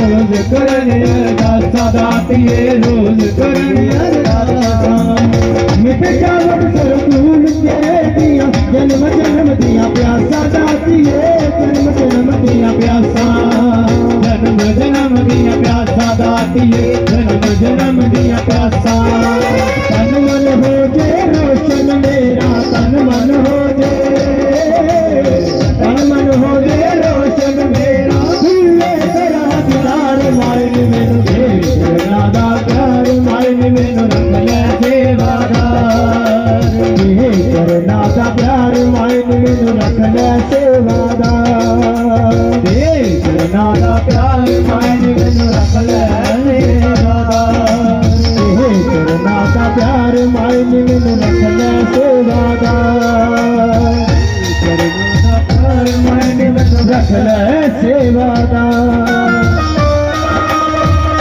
रोज करने अरदासा दातिए रोज करने अरदासा मिट जावट सरकूल के दिया जन्म जन्म दिया प्यासा दातिए जन्म जन्म दिया प्यासा जन्म जन्म दिया प्यासा दातिए जन्म जन्म दिया प्यासा तन मन हो जे रोशन मेरा तन मन हो जे तन मन हो जे रोशन मेरा माइन मैनू देवना दा प्यार माइन मैनू रख ले सेवादार करना दा प्यार माइन मैनू रख ले सेवादार करना दा प्यार माइन मैनू रख ले सेवादार करना दा प्यार माइन मैनू रख ले सेवादार करना दा प्यार माइन मैनू रख ले सेवादार